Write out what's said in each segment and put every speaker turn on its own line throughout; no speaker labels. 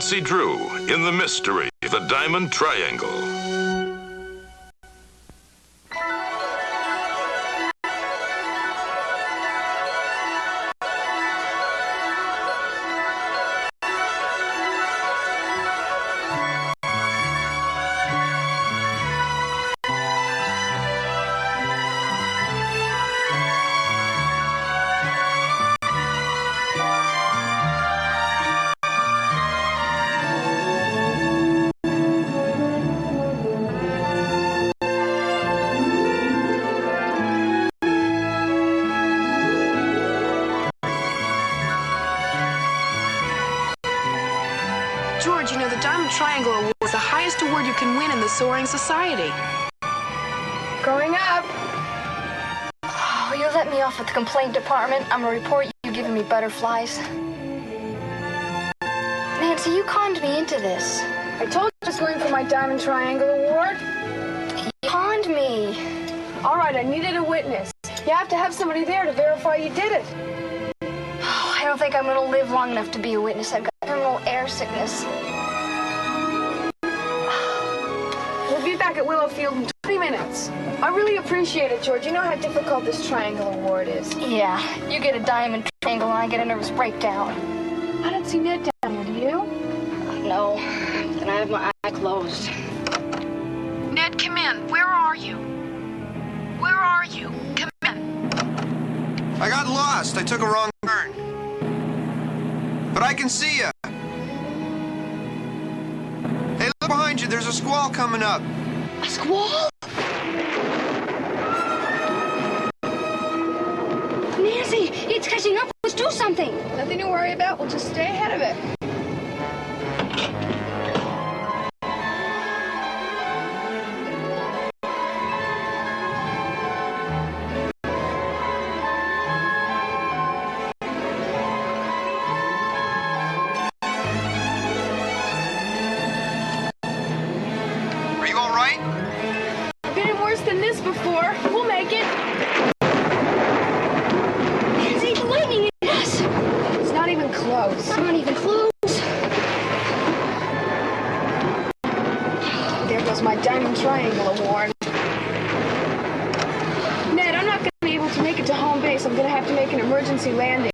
Nancy Drew in the mystery, The Diamond Triangle.
George, you know, the Diamond Triangle Award is the highest award you can win in the Soaring Society.
Growing up.
Oh, you let me off at the complaint department. I'm gonna report you giving me butterflies. Nancy, you conned me into this.
I told you I was going for my Diamond Triangle Award.
You conned me.
All right, I needed a witness. You have to have somebody there to verify you did it.
Oh, I don't think I'm gonna live long enough to be a witness. I've got terminal air sickness.
We'll be back at Willowfield in 20 minutes. I really appreciate it, George. You know how difficult this Triangle Award is.
Yeah, you get a diamond triangle and I get a nervous breakdown.
I don't see Ned down here, do you?
No, then I have my eye closed.
Ned, come in. Where are you? Where are you? Come in.
I got lost. I took a wrong turn. But I can see you. Hey, look behind you. There's a squall coming up.
A squall? Nancy, it's catching up. Let's do something.
Nothing to worry about. We'll just stay ahead of it.
Are you all right?
Been in worse than this before. We'll make it.
Nancy, the lightning hit us.
It's not even close.
I'm not even close.
There goes my Diamond Triangle Award. Ned, I'm not going to be able to make it to home base. I'm going to have to make an emergency landing.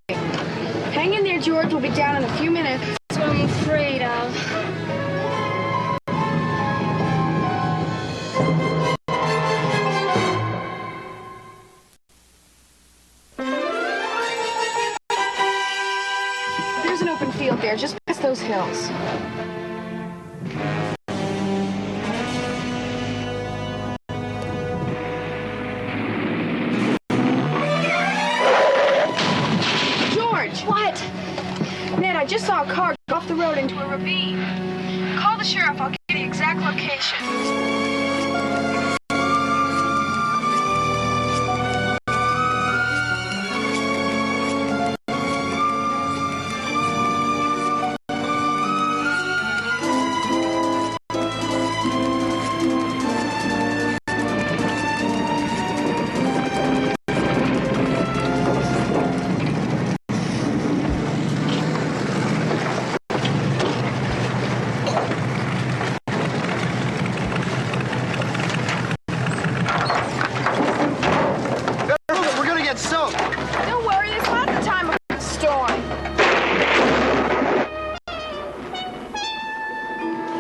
Hang in there, George. We'll be down in a few minutes.
That's what I'm afraid of.
There's an open field there, just past those hills. George!
What?
Ned, I just saw a car go off the road into a ravine. Call the sheriff. I'll give you the exact location.
We're gonna get soaked.
Don't worry, it's not the time of the storm.
I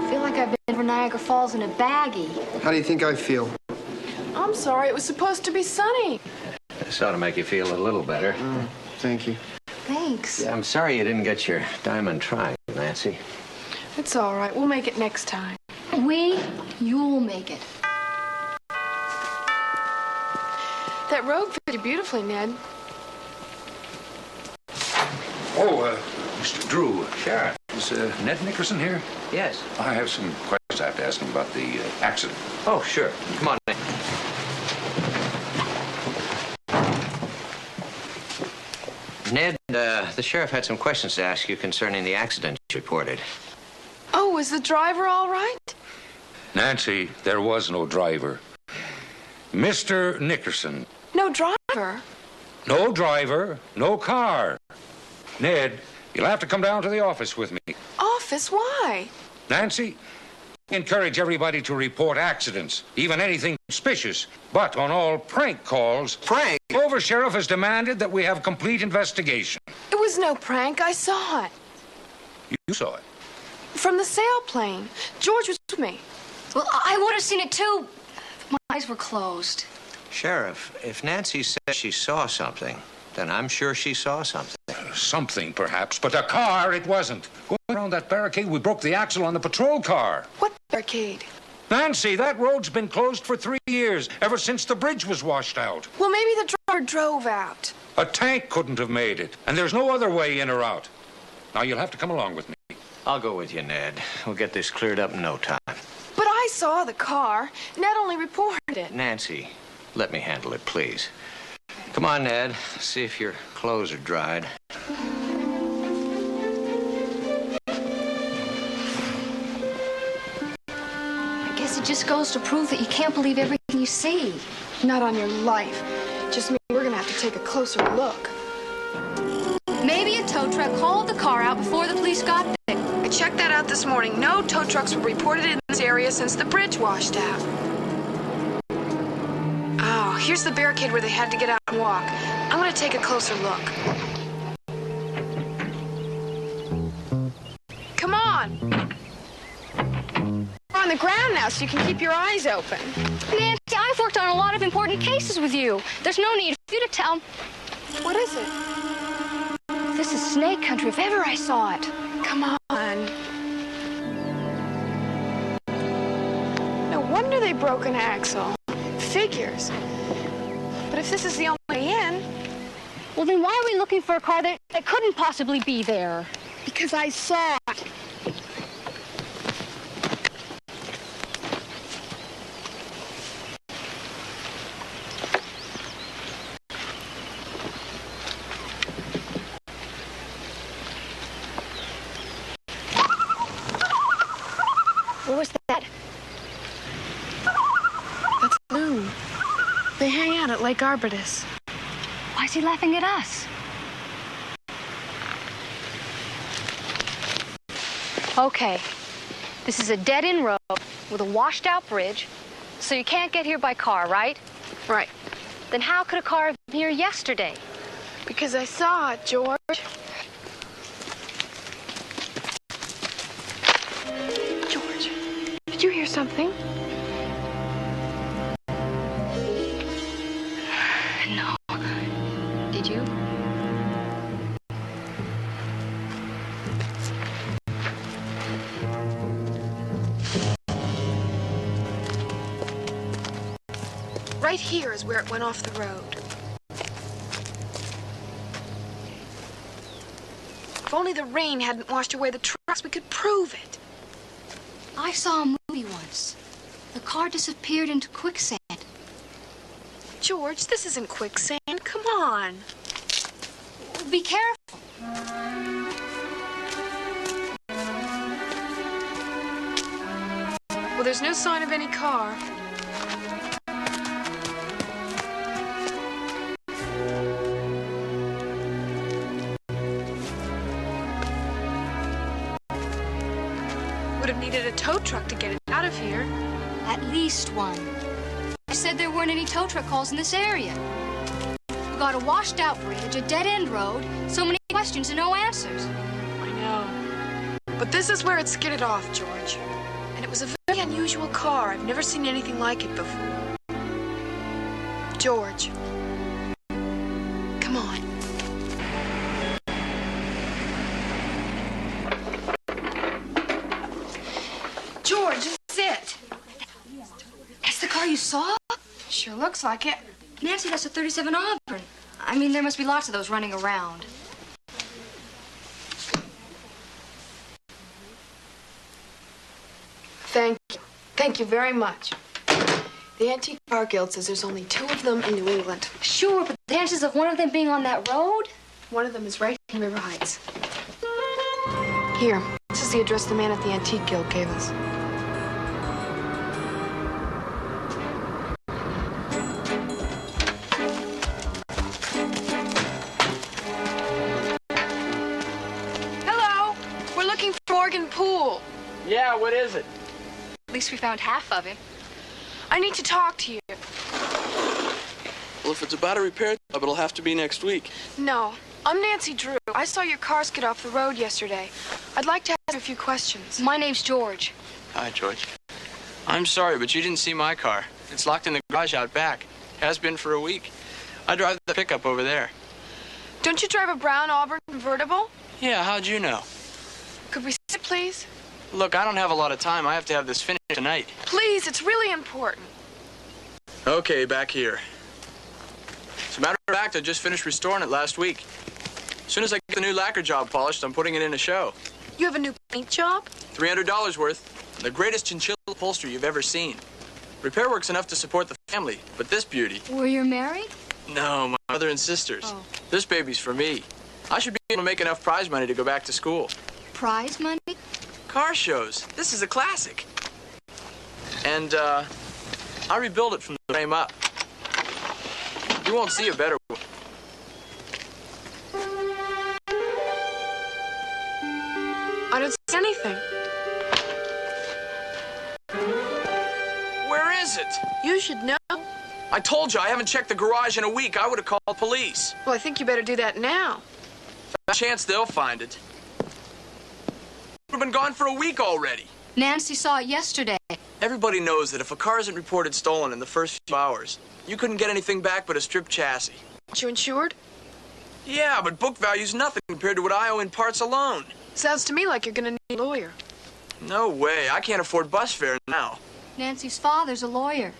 feel like I've been over Niagara Falls in a baggie.
How do you think I feel?
I'm sorry, it was supposed to be sunny.
This ought to make you feel a little better.
Thank you.
Thanks.
Yeah, I'm sorry you didn't get your diamond triangle, Nancy.
It's all right. We'll make it next time.
You'll make it.
That robe fit you beautifully, Ned.
Oh, Mr. Drew,
Sheriff.
is Ned Nickerson here?
Yes.
I have some questions I have to ask him about the accident.
Oh, sure. Come on, Ned. Ned, the sheriff had some questions to ask you concerning the accident you reported.
Oh, was the driver all right?
Nancy, there was no driver. Mr. Nickerson.
No driver?
No driver, no car. Ned, you'll have to come down to the office with me.
Office?
office. Why?
Nancy, encourage everybody to report accidents, even anything suspicious. But on all prank calls,
Prank?
the over-sheriff has demanded that we have complete investigation.
It was no prank. I saw it.
You saw it.
From the sailplane. George was with me.
Well, I would have seen it too. My eyes were closed.
Sheriff, if Nancy says she saw something, then I'm sure she saw something.
Something, perhaps, but a car, it wasn't. Going around that barricade, we broke the axle on the patrol car.
What barricade?
Nancy, that road's been closed for 3 years, ever since the bridge was washed out.
Well, maybe the driver drove out.
A tank couldn't have made it, and there's no other way in or out. Now, you'll have to come along with me.
I'll go with you, Ned. We'll get this cleared up in no time.
But I saw the car. Ned only reported it.
Nancy, let me handle it, please. Come on, Ned. See if your clothes are dried.
I guess it just goes to prove that you can't believe everything you see.
Not on your life. Just means we're gonna have to take a closer look.
Maybe a tow truck hauled the car out before the police got there.
I checked that out this morning. No tow trucks were reported in this area since the bridge washed out. Oh, here's the barricade where they had to get out and walk. I'm gonna take a closer look. Come on. We're on the ground now, so you can keep your eyes open.
Nancy, I've worked on a lot of important cases with you. There's no need for you to tell.
What is it?
This is snake country if ever I saw it.
Come on. No wonder they broke an axle. Figures. But if this is the only way in...
Well, then why are we looking for a car that couldn't possibly be there?
Because I saw it.
What was that?
That's Loon. They hang out at Lake Arbutus.
Why is he laughing at us? Okay, this is a dead-end road with a washed-out bridge, so you can't get here by car, right?
Right.
Then how could a car have been here yesterday?
Because I saw it, George. George, did you hear something?
No. Did you?
Right here is where it went off the road. If only the rain hadn't washed away the tracks, we could prove it.
I saw a movie once. The car disappeared into quicksand.
George, this isn't quicksand. Come on.
Be careful.
Well, there's no sign of any car. Would have needed a tow truck to get it out of here.
At least one. I said there weren't any tow truck calls in this area. We got a washed-out bridge, a dead-end road, so many questions and no answers.
I know. But this is where it skidded off, George. And it was a very unusual car. I've never seen anything like it before. George. Come on. George, this is it.
That's the car you saw?
Sure looks like it.
Nancy, that's a 37 Auburn. I mean, there must be lots of those running around.
Thank you. Thank you very much. The Antique Car Guild says there's only 2 of them in New England.
Sure, but the chances of one of them being on that road?
One of them is right in River Heights. Here, this is the address the man at the Antique Guild gave us. Hello, we're looking for Morgan Poole.
Yeah, what is it?
At least we found half of him.
I need to talk to you.
Well, if it's about a repair job, it'll have to be next week.
No, I'm Nancy Drew. I saw your car skid off the road yesterday. I'd like to ask you a few questions.
My name's George.
Hi, George. I'm sorry, but you didn't see my car. It's locked in the garage out back. Has been for a week. I drive the pickup over there.
Don't you drive a brown Auburn convertible?
Yeah, how'd you know?
Could we see it, please?
Look, I don't have a lot of time. I have to have this finished tonight.
Please, it's really important.
Okay, back here. As a matter of fact, I just finished restoring it last week. As soon as I get the new lacquer job polished, I'm putting it in a show.
You have a new paint job?
$300 worth. The greatest chinchilla upholstery you've ever seen. Repair work's enough to support the family, but this beauty...
Were you married?
No, my mother and sisters.
Oh.
This baby's for me. I should be able to make enough prize money to go back to school.
Prize money?
Car shows. This is a classic. And, I rebuild it from the frame up. You won't see a better one.
I don't see anything.
Where is it?
You should know.
I told you I haven't checked the garage in a week. I would have called police.
Well, I think you better do that now.
There's a chance they'll find it. We've been gone for a week already.
Nancy saw it yesterday.
Everybody knows that if a car isn't reported stolen in the first few hours, you couldn't get anything back but a stripped chassis.
Aren't you insured?
Yeah, but book value's nothing compared to what I owe in parts alone.
Sounds to me like you're gonna need a lawyer.
No way. I can't afford bus fare now.
Nancy's father's a lawyer.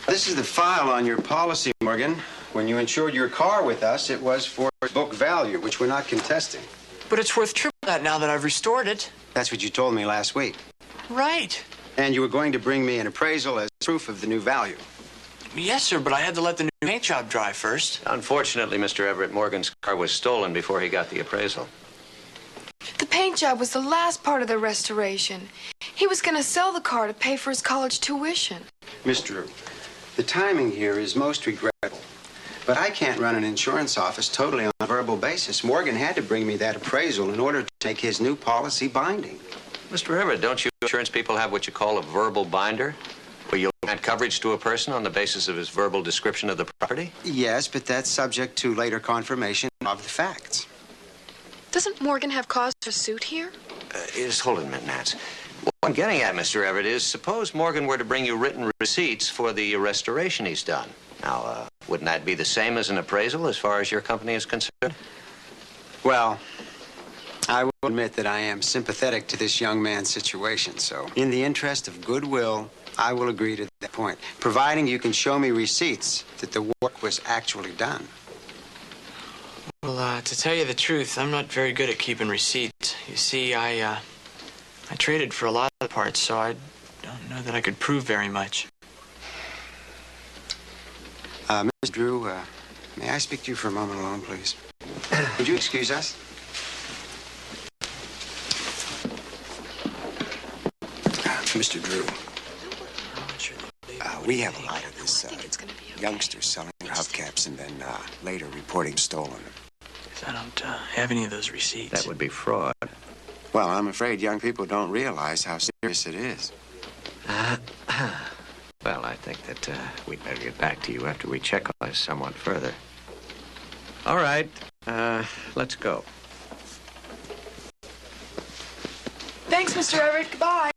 This is the file on your policy, Morgan. When you insured your car with us, it was for book value, which we're not contesting.
But it's worth triple that now that I've restored it.
That's what you told me last week.
Right.
And you were going to bring me an appraisal as proof of the new value.
Yes, sir, but I had to let the new paint job dry first.
Unfortunately, Mr. Everett, Morgan's car was stolen before he got the appraisal.
The paint job was the last part of the restoration. He was gonna sell the car to pay for his college tuition.
Miss Drew, the timing here is most regrettable. But I can't run an insurance office totally on a verbal basis. Morgan had to bring me that appraisal in order to make his new policy binding.
Mr. Everett, don't you insurance people have what you call a verbal binder? Where you'll grant coverage to a person on the basis of his verbal description of the property?
Yes, but that's subject to later confirmation of the facts.
Doesn't Morgan have cause for suit here?
Just hold it a minute, Nance. What I'm getting at, Mr. Everett, is suppose Morgan were to bring you written receipts for the restoration he's done. Now, wouldn't that be the same as an appraisal as far as your company is concerned?
Well, I will admit that I am sympathetic to this young man's situation, so in the interest of goodwill, I will agree to that point, providing you can show me receipts that the work was actually done.
Well, to tell you the truth, I'm not very good at keeping receipts. You see, I traded for a lot of parts, so I don't know that I could prove very much.
Miss Drew, may I speak to you for a moment alone, please? Would you excuse us? Mr. Drew, we have a lot of this youngsters selling their hubcaps and then later reporting stolen.
I don't have any of those receipts.
That would be fraud.
Well, I'm afraid young people don't realize how serious it is.
Well, I think that we'd better get back to you after we check on this somewhat further. All right, let's go.
Thanks, Mr. Everett. Goodbye.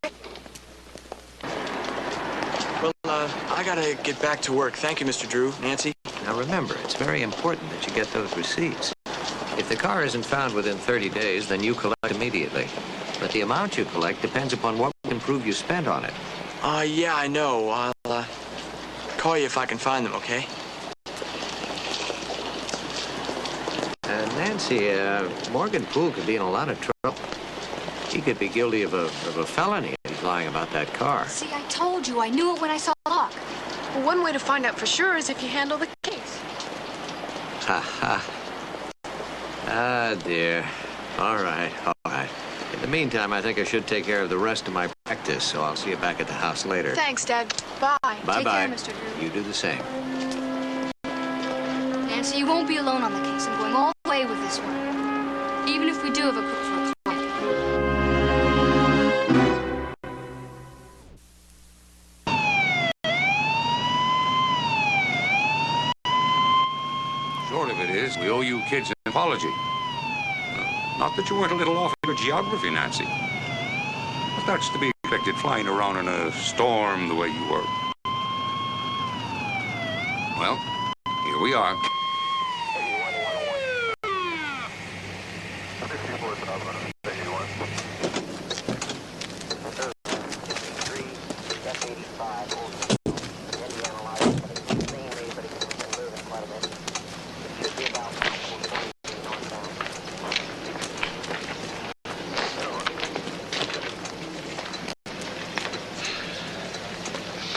Well, I gotta get back to work. Thank you, Mr. Drew. Nancy?
Now, remember, it's very important that you get those receipts. If the car isn't found within 30 days, then you collect immediately. But the amount you collect depends upon what we can prove you spent on it.
Yeah, I know. I'll, call you if I can find them, okay?
Nancy, Morgan Poole could be in a lot of trouble. He could be guilty of a felony if he's lying about that car.
See, I told you. I knew it when I saw the lock.
Well, one way to find out for sure is if you handle the case.
Ha ha. Ah, dear. All right, all right. In the meantime, I think I should take care of the rest of my practice, so I'll see you back at the house later.
Thanks, Dad. Bye.
Bye-bye.
Take care, Mr. Drew.
You do the same.
Nancy, you won't be alone on the case. I'm going all the way with this one. Even if we do have a cook for a client.
Short of it is, we owe you kids an apology. Not that you weren't a little off in your geography, Nancy. But that's to be expected flying around in a storm the way you were. Well, here we are.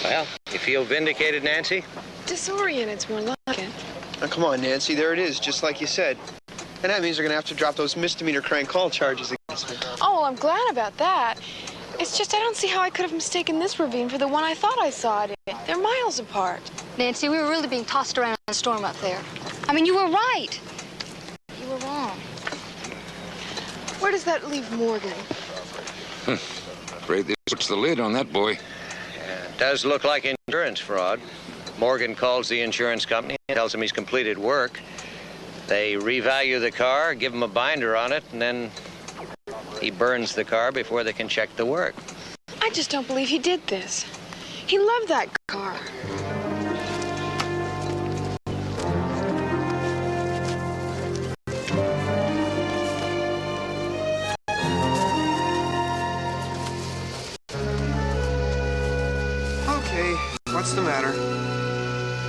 Well, you feel vindicated, Nancy?
Disoriented's more like it.
Now, come on, Nancy. There it is, just like you said. And that means they're going to have to drop those misdemeanor crank call charges against me.
Oh, well, I'm glad about that. It's just I don't see how I could have mistaken this ravine for the one I thought I saw it in. They're miles apart.
Nancy, we were really being tossed around in a storm up there. I mean, you were right. You were wrong.
Where does that leave Morgan?
Afraid this puts the lid on that boy.
It does look like insurance fraud. Morgan calls the insurance company and tells him he's completed work. They revalue the car, give him a binder on it, and then he burns the car before they can check the work.
I just don't believe he did this. He loved that car.
Okay, what's the matter?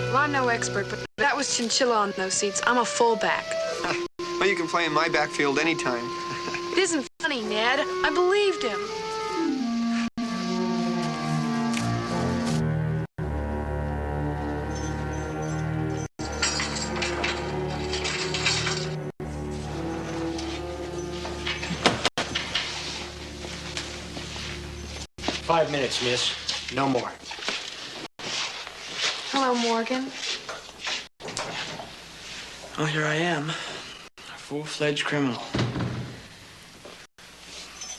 Well, I'm no expert, but that was Chinchilla on those seats. I'm a fullback.
Well, you can play in my backfield anytime.
It isn't funny, Ned. I believed him.
Five minutes, miss. No more.
Hello, Morgan.
Well, here I am. A full-fledged criminal.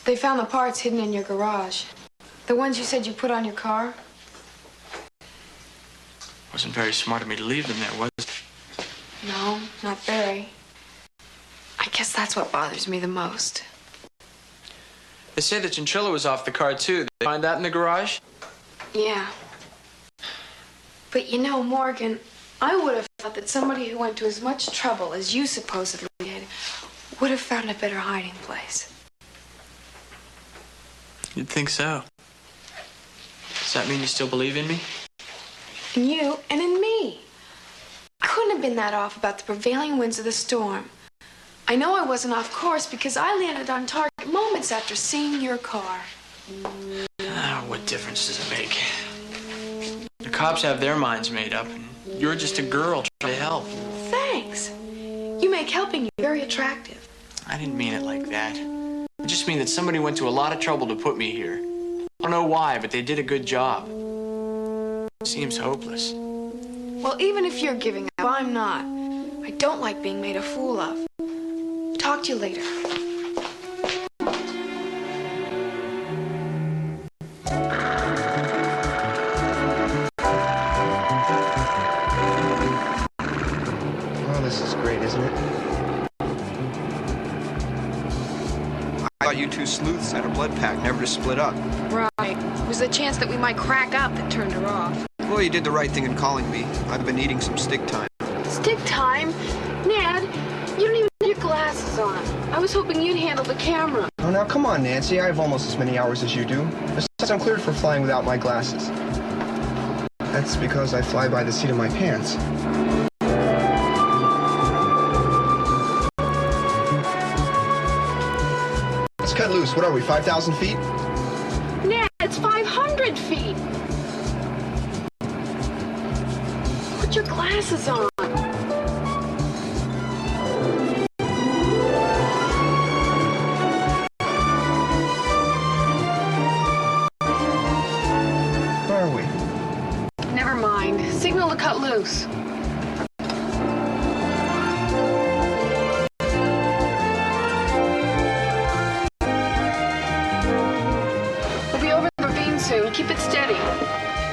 They found the parts hidden in your garage. The ones you said you put on your car?
Wasn't very smart of me to leave them there, was it?
No, not very. I guess that's what bothers me the most.
They say the chinchilla was off the car, too. Did they find that in the garage?
Yeah. But you know, Morgan, I would have thought that somebody who went to as much trouble as you supposedly did would have found a better hiding place.
You'd think so. Does that mean you still believe in me?
In you and in me. I couldn't have been that off about the prevailing winds of the storm. I know I wasn't off course because I landed on target moments after seeing your car.
Ah, what difference does it make? The cops have their minds made up, and you're just a girl trying to help.
Thanks. You make helping you very attractive.
I didn't mean it like that. I just mean that somebody went to a lot of trouble to put me here. I don't know why, but they did a good job. It seems hopeless.
Well, even if you're giving up, I'm not. I don't like being made a fool of. Talk to you later.
Well, this is great, isn't it? I thought you two sleuths had a blood pact never to split up.
Right. It was the chance that we might crack up that turned her off.
Well, you did the right thing in calling me. I've been needing some stick time.
Stick time? Ned, you don't even have your glasses on. I was hoping you'd handle the camera.
Oh, now, come on, Nancy. I have almost as many hours as you do. Besides, I'm cleared for flying without my glasses. That's because I fly by the seat of my pants. Let's cut loose. What are we, 5,000 feet?
Ned, it's 500 feet. Put your glasses on.
to cut loose. We'll be over the ravine soon. Keep it steady.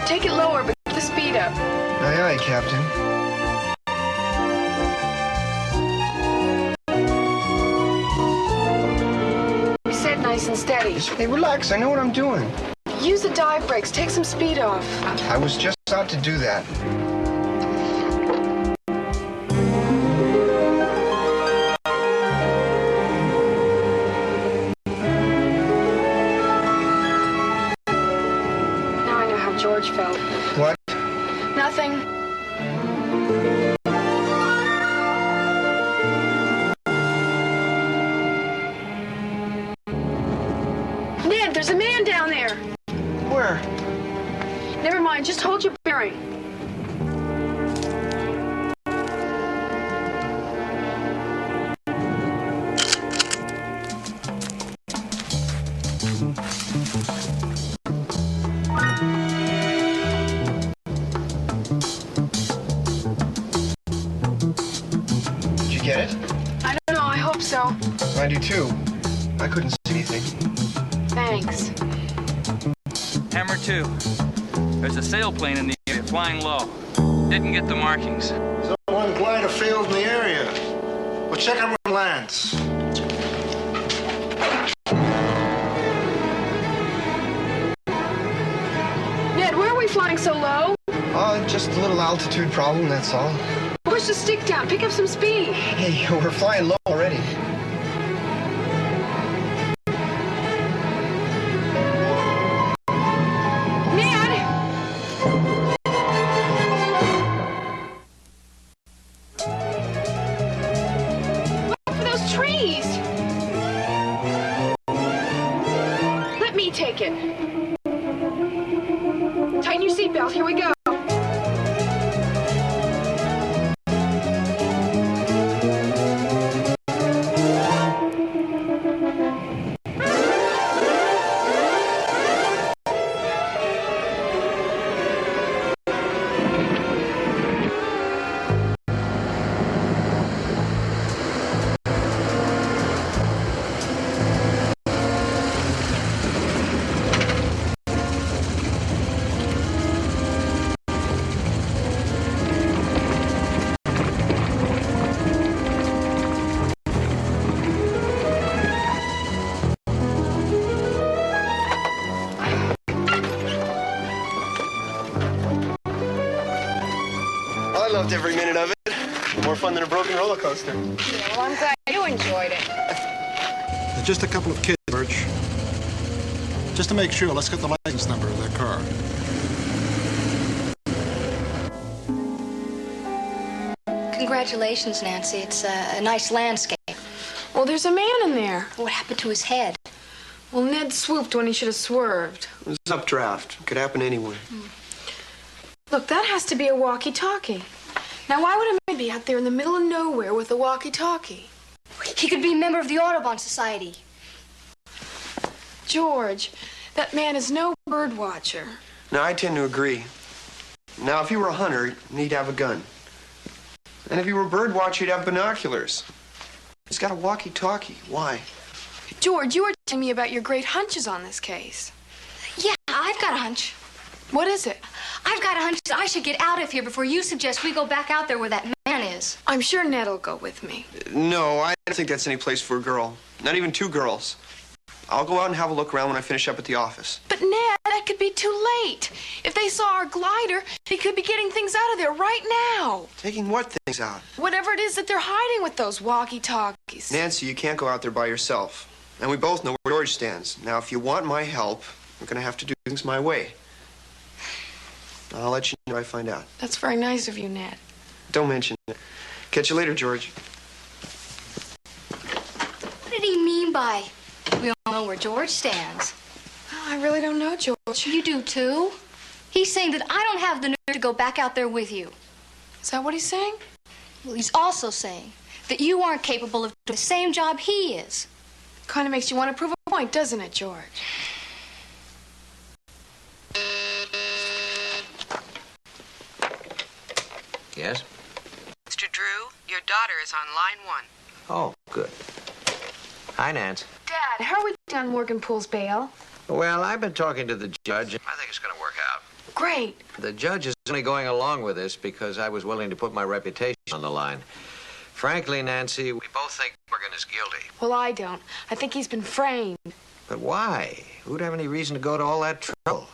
Take it lower, but keep the speed up.
Aye, aye, Captain.
We said nice and steady.
Hey, relax. I know what I'm doing.
Use the dive brakes. Take some speed off.
I was just about to do that.
Now I know how George felt.
What?
Nothing. Ned, there's a man down there.
Where?
Never mind, just hold your bearing.
Did you get it?
I don't know, I hope so.
I do too. I couldn't see anything.
Thanks.
Hammer 2. There's a sailplane in the area flying low. Didn't get the markings.
So one glider failed in the area. We'll check on where it lands.
Ned, where are we flying so low?
Just a little altitude problem, that's all.
Push the stick down, pick up some speed.
Hey, we're flying low already.
Take it. Tighten your seatbelt. Here we go.
I loved every minute of it. More fun than a broken roller coaster.
Yeah, well, I'm glad you enjoyed it.
Just a couple of kids, Birch. Just to make sure, let's get the license number of their car.
Congratulations, Nancy. It's a nice landscape.
Well, there's a man in there.
What happened to his head?
Well, Ned swooped when he should have swerved.
It was updraft. Could happen anywhere.
Look, that has to be a walkie-talkie. Now, why would a man be out there in the middle of nowhere with a walkie-talkie?
He could be a member of the Audubon Society.
George, that man is no bird watcher.
Now, I tend to agree. Now, if he were a hunter, he'd have a gun. And if he were a bird watcher, he'd have binoculars. He's got a walkie-talkie. Why?
George, you were telling me about your great hunches on this case.
Yeah, I've got a hunch.
What is it?
I've got a hunch that I should get out of here before you suggest we go back out there where that man is.
I'm sure Ned'll go with me.
No, I don't think that's any place for a girl. Not even two girls. I'll go out and have a look around when I finish up at the office.
But Ned, that could be too late. If they saw our glider, they could be getting things out of there right now.
Taking what things out?
Whatever it is that they're hiding with those walkie-talkies.
Nancy, you can't go out there by yourself. And we both know where George stands. Now, if you want my help, we're going to have to do things my way. I'll let you know if I find out.
That's very nice of you, Ned.
Don't mention it. Catch you later, George.
What did he mean by, we all know where George stands?
Oh, I really don't know, George.
You do, too. He's saying that I don't have the nerve to go back out there with you.
Is that what he's saying?
Well, he's also saying that you aren't capable of doing the same job he is.
Kind of makes you want to prove a point, doesn't it, George?
Yes?
Mr. Drew, your daughter is on line 1.
Oh, good. Hi, Nance.
Dad, how are we doing on Morgan Poole's bail?
Well, I've been talking to the judge, and I think it's going to work out.
Great.
The judge is only going along with this because I was willing to put my reputation on the line. Frankly, Nancy, we both think Morgan is guilty.
Well, I don't. I think he's been framed.
But why? Who'd have any reason to go to all that trouble?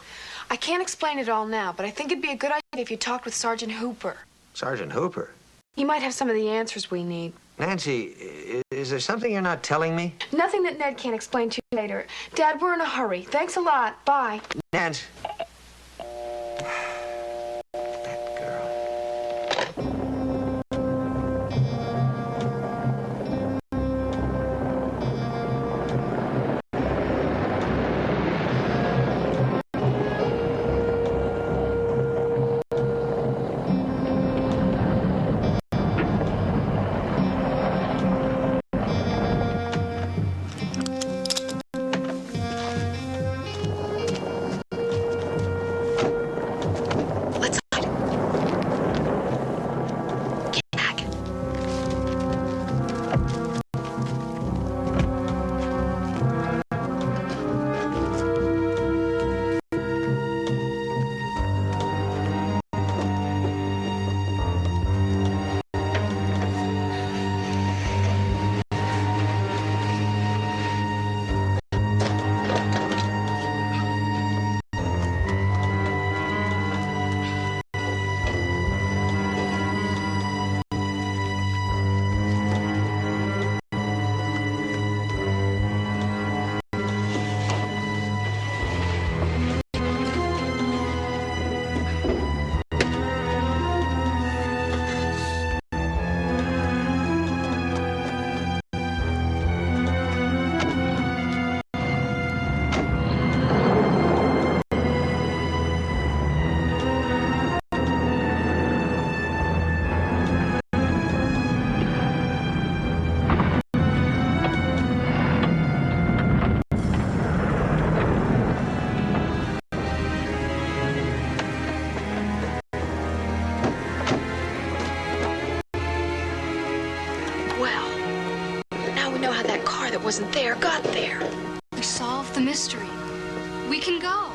I can't explain it all now, but I think it'd be a good idea if you talked with Sergeant Hooper.
Sergeant Hooper?
He might have some of the answers we need.
Nancy, is there something you're not telling me?
Nothing that Ned can't explain to you later. Dad, we're in a hurry. Thanks a lot. Bye.
Nance.
Wasn't there, got there.
We solved the mystery. We can go.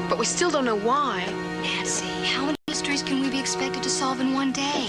But we still don't know why.
Nancy, how many mysteries can we be expected to solve in one day?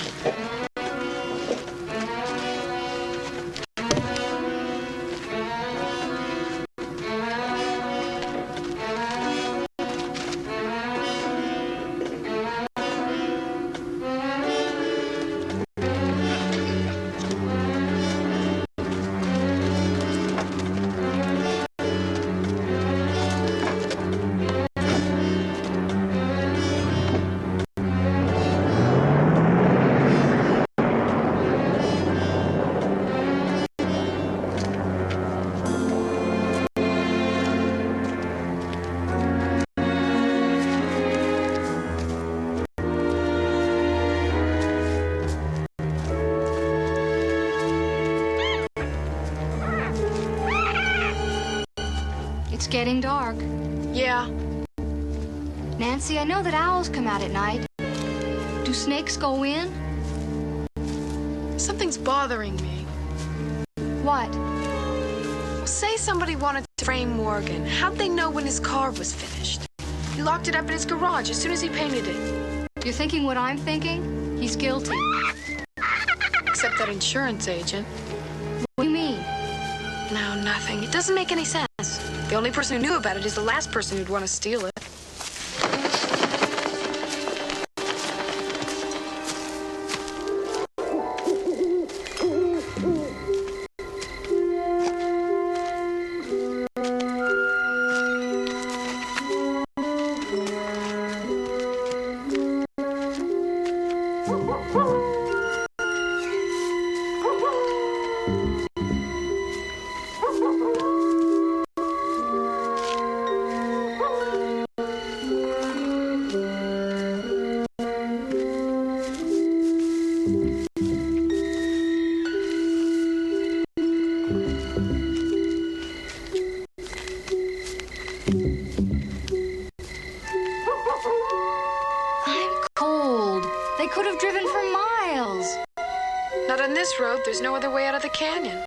It's getting dark.
Yeah.
Nancy, I know that owls come out at night. Do snakes go in?
Something's bothering me.
What?
Say somebody wanted to frame Morgan. How'd they know when his car was finished? He locked it up in his garage as soon as he painted it.
You're thinking what I'm thinking? He's guilty.
Except that insurance agent.
What do you mean?
No, nothing. It doesn't make any sense. The only person who knew about it is the last person who'd want to steal it. this road, there's no other way out of the canyon.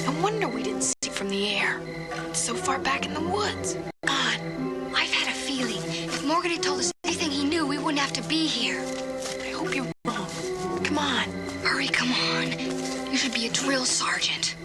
No wonder we didn't see it from the air. It's so far back in the woods.
God, I've had a feeling if Morgan had told us everything he knew, we wouldn't have to be here.
I hope you're wrong. Come on.
Hurry, come on. You should be a drill sergeant.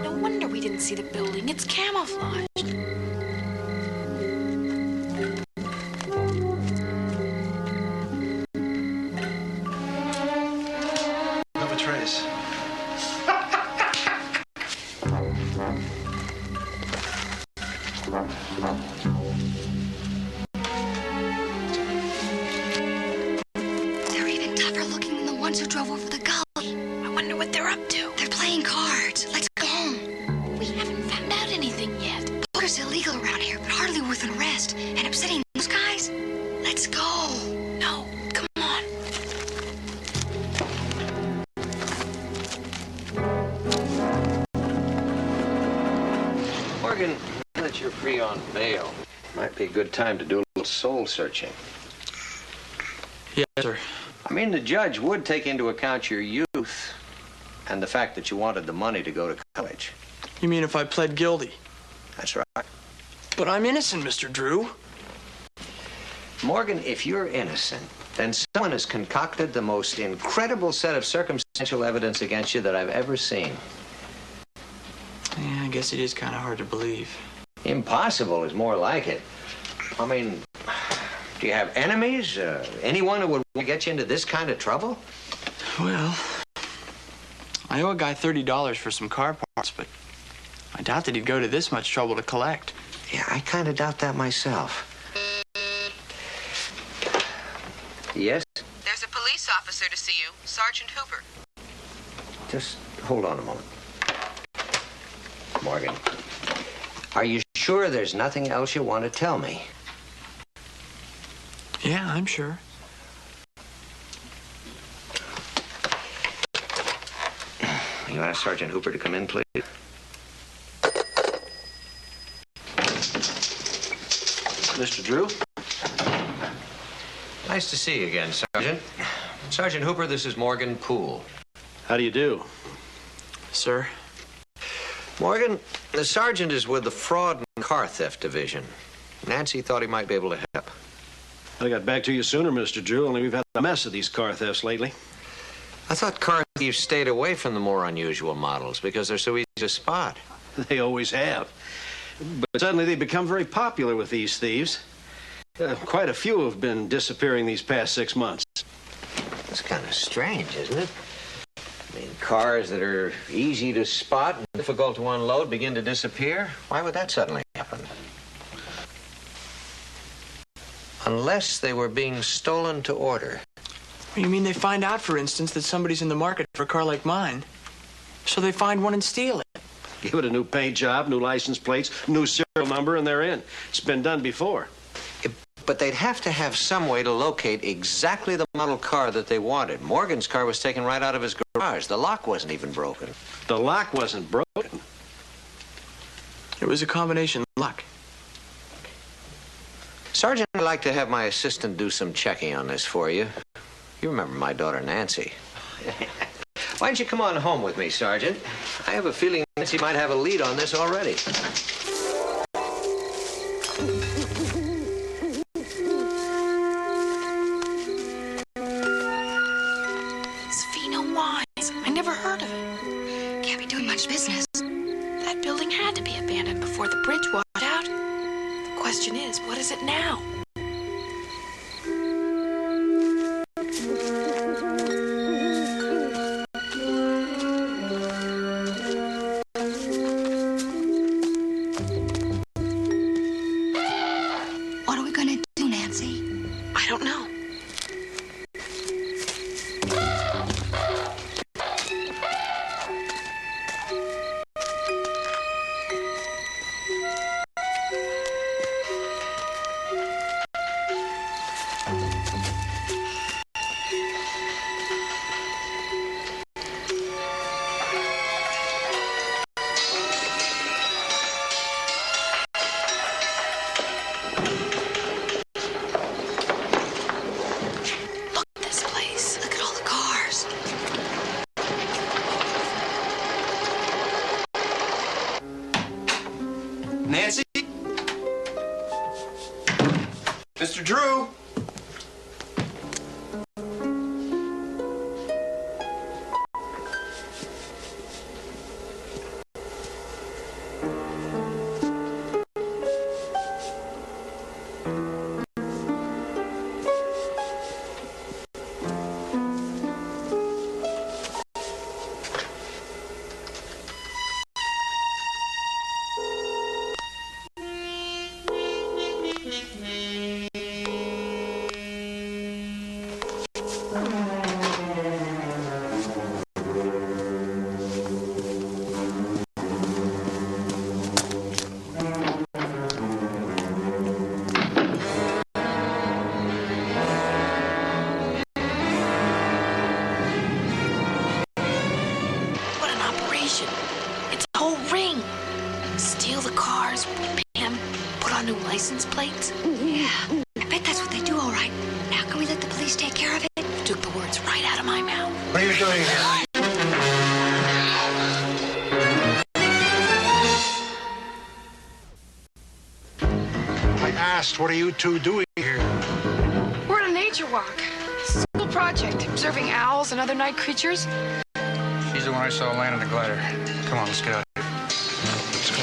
No wonder we didn't see the building. It's camouflaged.
Have a trace.
They're even tougher looking than the ones who drove over the gully.
I wonder what they're up to.
They're playing cards. Let's go home.
We haven't found out anything yet.
Poker's illegal around here, but hardly worth an arrest. And upsetting those guys? Let's go.
No, come on.
Morgan, now that you're free on bail, might be a good time to do a little soul searching.
Yes, sir.
I mean, the judge would take into account your youth and the fact that you wanted the money to go to college.
You mean if I pled guilty?
That's right.
But I'm innocent, Mr. Drew.
Morgan, if you're innocent, then someone has concocted the most incredible set of circumstantial evidence against you that I've ever seen.
Yeah, I guess it is kind of hard to believe.
Impossible is more like it. I mean, do you have enemies? Anyone who would get you into this kind of trouble?
Well, I owe a guy $30 for some car parts, but I doubt that he'd go to this much trouble to collect.
Yeah, I kind of doubt that myself. Yes?
There's a police officer to see you, Sergeant Hooper.
Just hold on a moment. Morgan, are you sure there's nothing else you want to tell me?
Yeah, I'm sure.
You ask Sergeant Hooper to come in, please?
Mr. Drew?
Nice to see you again, Sergeant. Sergeant Hooper, this is Morgan Poole.
How do you do?
Sir?
Morgan, the sergeant is with the Fraud and Car Theft Division. Nancy thought he might be able to help.
I got back to you sooner, Mr. Drew, only we've had a mess of these car thefts lately.
I thought car thieves stayed away from the more unusual models because they're so easy to spot.
They always have. But suddenly they've become very popular with these thieves. Quite a few have been disappearing these past 6 months.
It's kind of strange, isn't it? I mean, cars that are easy to spot and difficult to unload begin to disappear. Why would that suddenly happen? Unless they were being stolen to order.
You mean they find out, for instance, that somebody's in the market for a car like mine, so they find one and steal it?
Give it a new paint job, new license plates, new serial number, and they're in. It's been done before.
But they'd have to have some way to locate exactly the model car that they wanted. Morgan's car was taken right out of his garage. The lock wasn't even broken.
The lock wasn't broken?
It was a combination lock.
Sergeant, I'd like to have my assistant do some checking on this for you. You remember my daughter, Nancy. Why don't you come on home with me, Sergeant? I have a feeling Nancy might have a lead on this already.
Sfino Wines. I never heard of it.
Can't be doing much business.
That building had to be abandoned before the bridge washed out. The question is, what is it now?
Drew!
What an operation. It's a whole ring. Steal the cars, Pam, put on new license plates.
Yeah, I bet that's what they do, all right. Now, can we let the police take care of it?
You took the words right out of my mouth.
What are you doing here? I asked, what are you two doing here?
We're on a nature walk. School project, observing owls and other night creatures.
She's the one I saw land in the glider. Come on, let's get out of here. Let's go.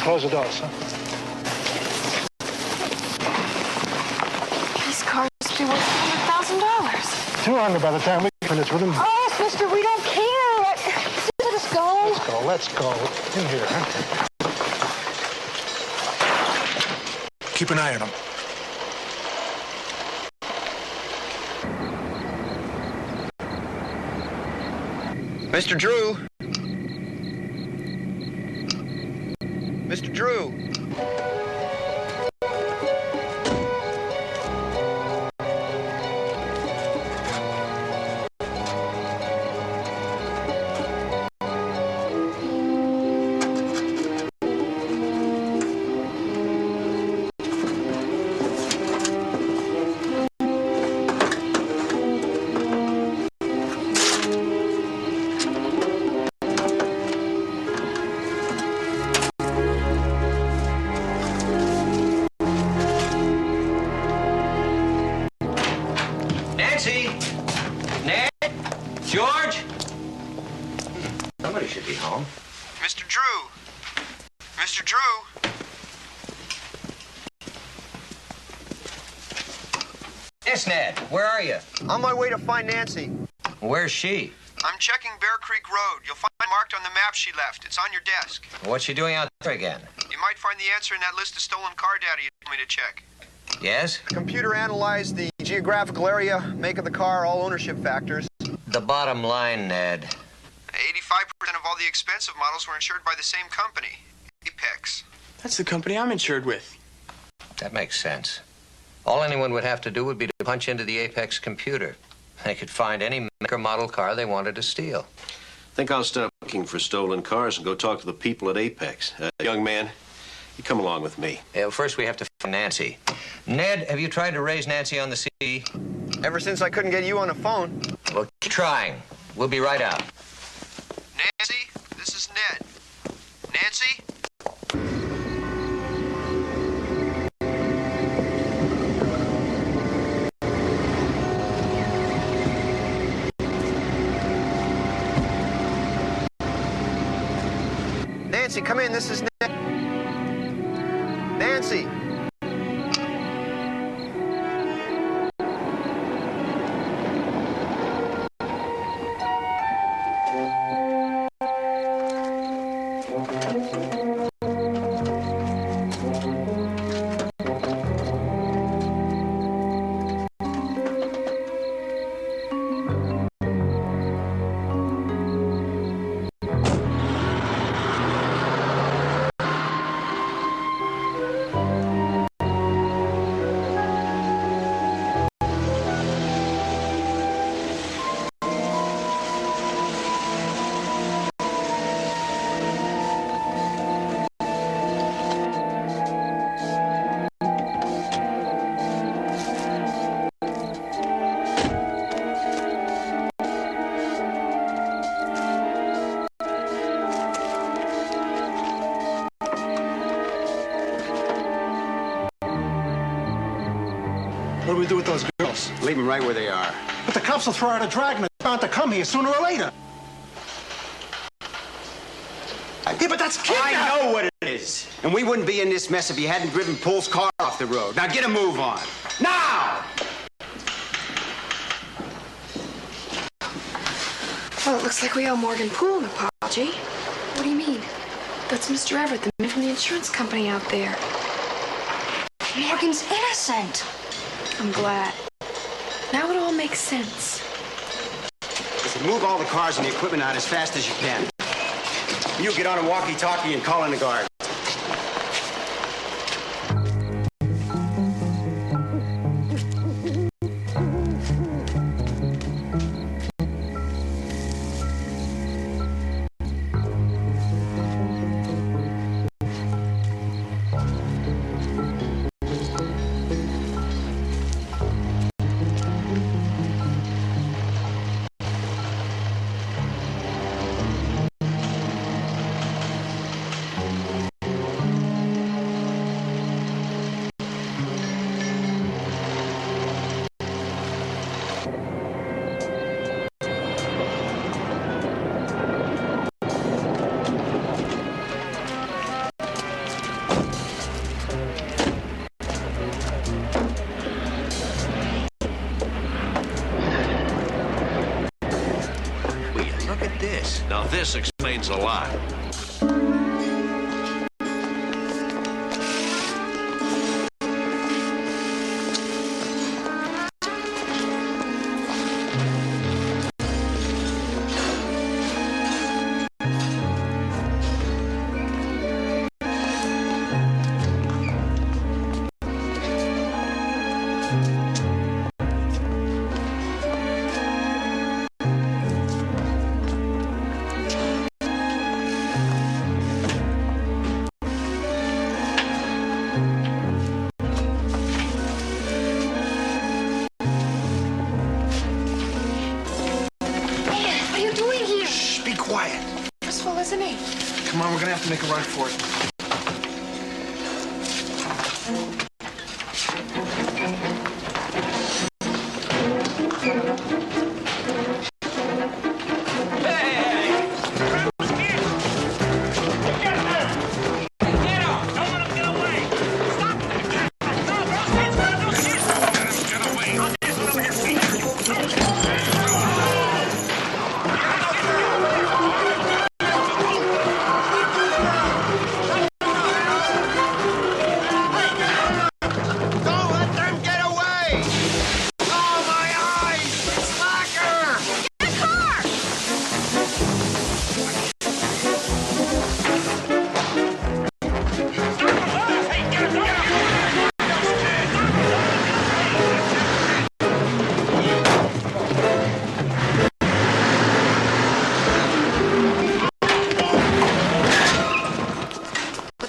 Close the doors, huh?
These cars must be worth $100,000.
200 by the time we finish with them.
Oh, yes, mister, we don't care. Let us go.
Let's go. In here, huh? Keep an eye on them.
Mr. Drew! Mr. Drew!
Nancy! Ned? George? Somebody should be home.
Mr. Drew! Mr. Drew!
Yes, Ned. Where are you?
On my way to find Nancy.
Where's she?
I'm checking Bear Creek Road. You'll find it marked on the map she left. It's on your desk.
What's she doing out there again?
You might find the answer in that list of stolen car data you told me to check.
Yes?
The computer analyzed the geographical area, make of the car, all ownership factors.
The bottom line, Ned.
85% of all the expensive models were insured by the same company, Apex.
That's the company I'm insured with.
That makes sense. All anyone would have to do would be to punch into the Apex computer. They could find any make or model car they wanted to steal.
I think I'll stop looking for stolen cars and go talk to the people at Apex. Young man, you come along with me.
Yeah, well, first we have to find Nancy. Ned, have you tried to raise Nancy on the CD?
Ever since I couldn't get you on the phone.
Well, keep trying. We'll be right out.
Nancy, this is Ned. Nancy? Nancy, come in. This is Ned. Nancy.
What do we do with those girls?
Leave them right where they are.
But the cops will throw out a dragnet. They're bound to come here sooner or later. Yeah, but that's kidnapping.
I know what it is. And we wouldn't be in this mess if you hadn't driven Poole's car off the road. Now get a move on. Now!
Well, it looks like we owe Morgan Poole an apology. What do you mean? That's Mr. Everett, the man from the insurance company out there.
Morgan's innocent.
I'm glad. Now it all makes sense.
Listen, move all the cars and the equipment out as fast as you can. You get on a walkie-talkie and call in the guard.
Now this explains a lot.
Isn't he?
Come on, we're gonna have to make a run for it.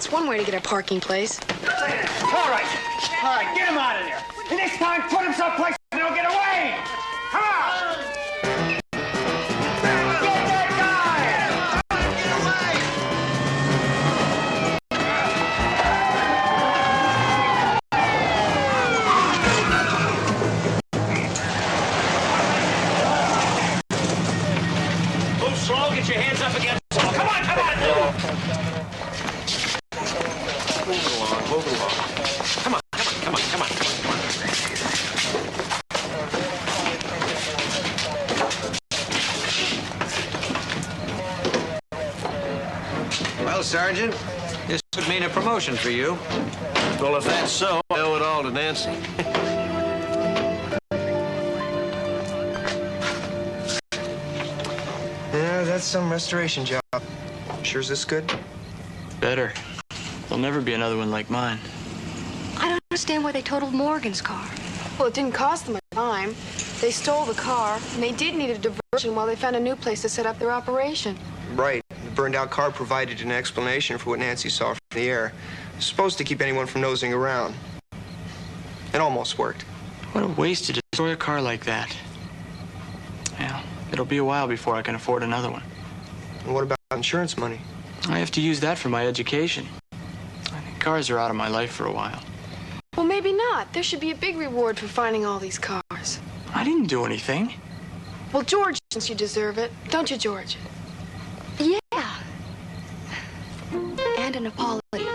One way to get a parking place.
All right, get him out of there. And this time, put him someplace so he'll get away. Come on. Get that guy. Get away.
Move slow, get your hands up against the wall. Come on, come on. Move it along. Come on, come on, come on, come on, come
on. Well, Sergeant, this would mean a promotion for you.
Well, if that's so, I owe it all to Nancy.
Yeah, that's some restoration job. Sure is this good?
Better. There'll never be another one like mine.
I don't understand why they totaled Morgan's car.
Well, it didn't cost them a dime. They stole the car, and they did need a diversion while they found a new place to set up their operation.
Right. The burned-out car provided an explanation for what Nancy saw from the air. It was supposed to keep anyone from nosing around. It almost worked.
What a waste to destroy a car like that. Yeah, it'll be a while before I can afford another one.
And what about insurance money?
I have to use that for my education. I think cars are out of my life for a while.
Well, maybe not. There should be a big reward for finding all these cars.
I didn't do anything.
Well, George thinks you deserve it. Don't you, George?
Yeah. And an apology.
I've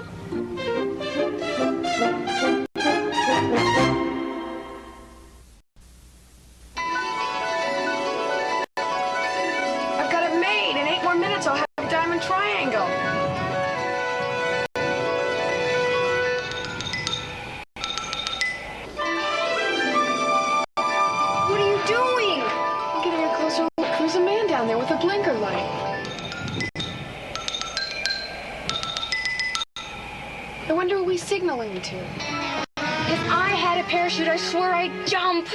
got it made. In 8 more minutes, I'll have a diamond triangle. What are you doing?
I'm getting a closer look. Who's a man down there with a blinker light? I wonder who he's signaling to.
If I had a parachute, I swear I'd jump.